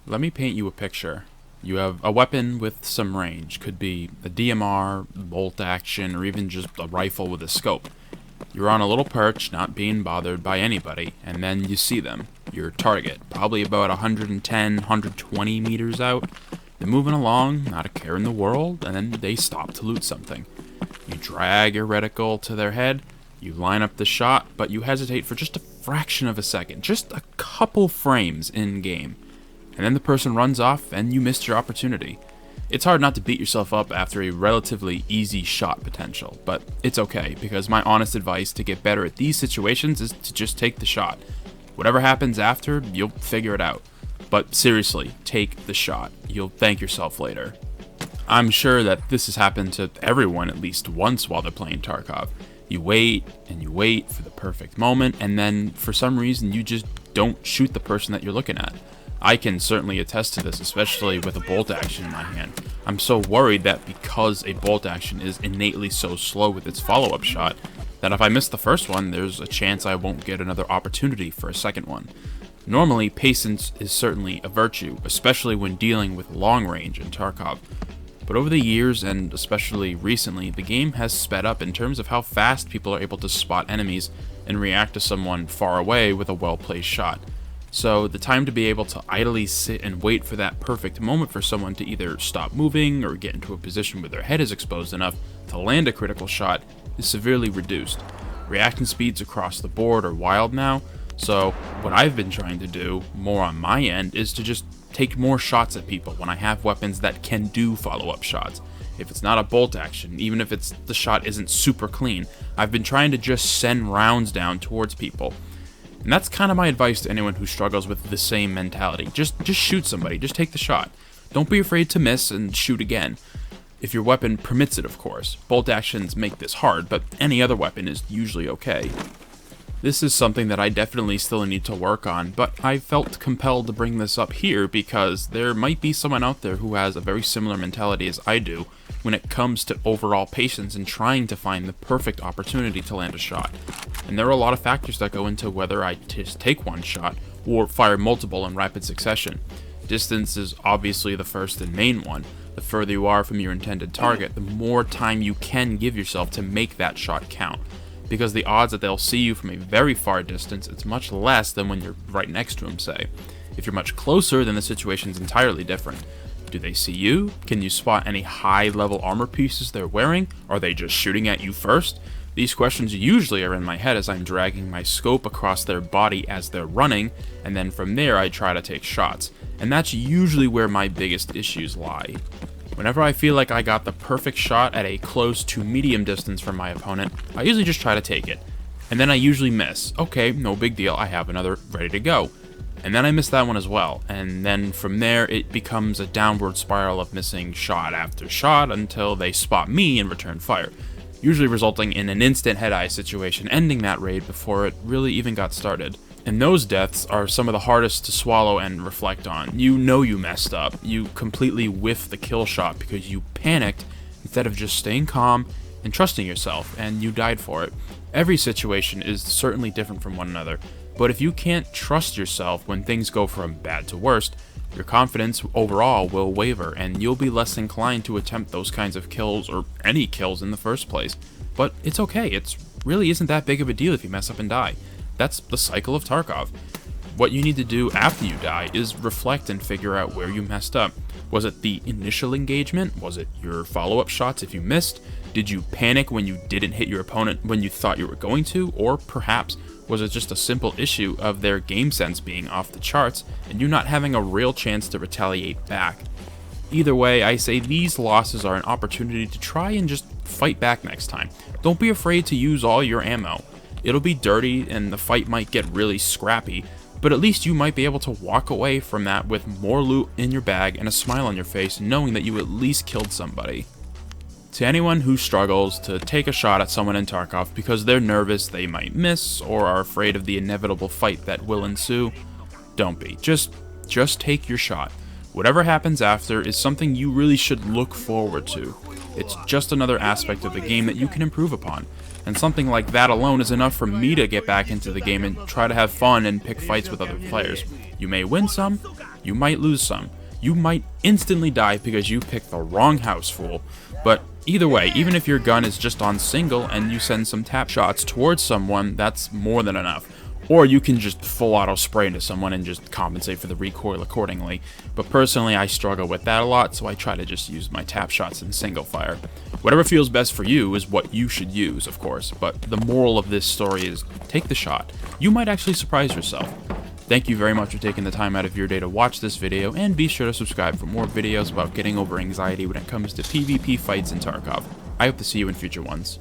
Let me paint you a picture. You have a weapon with some range. Could be a DMR, bolt action, or even just a rifle with a scope. You're on a little perch, not being bothered by anybody, and then you see them. Your target, probably about 110, 120 meters out. They're moving along, not a care in the world, and then they stop to loot something. You drag your reticle to their head, you line up the shot, but you hesitate for just a fraction of a second, just a couple frames in-game. And then the person runs off, and you missed your opportunity. It's hard not to beat yourself up after a relatively easy shot potential, but it's okay, because my honest advice to get better at these situations is to just take the shot. Whatever happens after, you'll figure it out. But seriously, take the shot. You'll thank yourself later. I'm sure that this has happened to everyone at least once while they're playing Tarkov. You wait, and you wait for the perfect moment, and then for some reason you just don't shoot the person that you're looking at. I can certainly attest to this, especially with a bolt action in my hand. I'm so worried that because a bolt action is innately so slow with its follow-up shot, that if I miss the first one, there's a chance I won't get another opportunity for a second one. Normally, patience is certainly a virtue, especially when dealing with long range in Tarkov. But over the years, and especially recently, the game has sped up in terms of how fast people are able to spot enemies and react to someone far away with a well-placed shot. So the time to be able to idly sit and wait for that perfect moment for someone to either stop moving or get into a position where their head is exposed enough to land a critical shot is severely reduced. Reaction speeds across the board are wild now, so what I've been trying to do, more on my end, is to just take more shots at people when I have weapons that can do follow-up shots. If it's not a bolt action, even if the shot isn't super clean, I've been trying to just send rounds down towards people. And that's kind of my advice to anyone who struggles with the same mentality. Just shoot somebody, just take the shot. Don't be afraid to miss and shoot again. If your weapon permits it, of course. Bolt actions make this hard, but any other weapon is usually okay. This is something that I definitely still need to work on, but I felt compelled to bring this up here because there might be someone out there who has a very similar mentality as I do when it comes to overall patience and trying to find the perfect opportunity to land a shot. And there are a lot of factors that go into whether I just take one shot or fire multiple in rapid succession. Distance is obviously the first and main one. The further you are from your intended target, the more time you can give yourself to make that shot count. Because the odds that they'll see you from a very far distance, it's much less than when you're right next to them, say. If you're much closer, then the situation's entirely different. Do they see you? Can you spot any high-level armor pieces they're wearing? Are they just shooting at you first? These questions usually are in my head as I'm dragging my scope across their body as they're running, and then from there I try to take shots. And that's usually where my biggest issues lie. Whenever I feel like I got the perfect shot at a close to medium distance from my opponent, I usually just try to take it. And then I usually miss. Okay, no big deal, I have another ready to go. And then I miss that one as well, and then from there it becomes a downward spiral of missing shot after shot until they spot me and return fire, usually resulting in an instant head-eye situation ending that raid before it really even got started. And those deaths are some of the hardest to swallow and reflect on. You know you messed up, you completely whiffed the kill shot because you panicked instead of just staying calm and trusting yourself, and you died for it. Every situation is certainly different from one another, but if you can't trust yourself when things go from bad to worst, your confidence overall will waver, and you'll be less inclined to attempt those kinds of kills or any kills in the first place. But it's okay, it really isn't that big of a deal if you mess up and die. That's the cycle of Tarkov. What you need to do after you die is reflect and figure out where you messed up. Was it the initial engagement? Was it your follow-up shots if you missed? Did you panic when you didn't hit your opponent when you thought you were going to? Or perhaps was it just a simple issue of their game sense being off the charts and you not having a real chance to retaliate back? Either way, I say these losses are an opportunity to try and just fight back next time. Don't be afraid to use all your ammo. It'll be dirty and the fight might get really scrappy, but at least you might be able to walk away from that with more loot in your bag and a smile on your face knowing that you at least killed somebody. To anyone who struggles to take a shot at someone in Tarkov because they're nervous they might miss or are afraid of the inevitable fight that will ensue, don't be. Just take your shot. Whatever happens after is something you really should look forward to. It's just another aspect of the game that you can improve upon, and something like that alone is enough for me to get back into the game and try to have fun and pick fights with other players. You may win some, you might lose some, you might instantly die because you picked the wrong house fool, but either way, even if your gun is just on single and you send some tap shots towards someone, that's more than enough. Or you can just full auto spray into someone and just compensate for the recoil accordingly. But personally, I struggle with that a lot, so I try to just use my tap shots in single fire. Whatever feels best for you is what you should use, of course, but the moral of this story is take the shot. You might actually surprise yourself. Thank you very much for taking the time out of your day to watch this video, and be sure to subscribe for more videos about getting over anxiety when it comes to PvP fights in Tarkov. I hope to see you in future ones.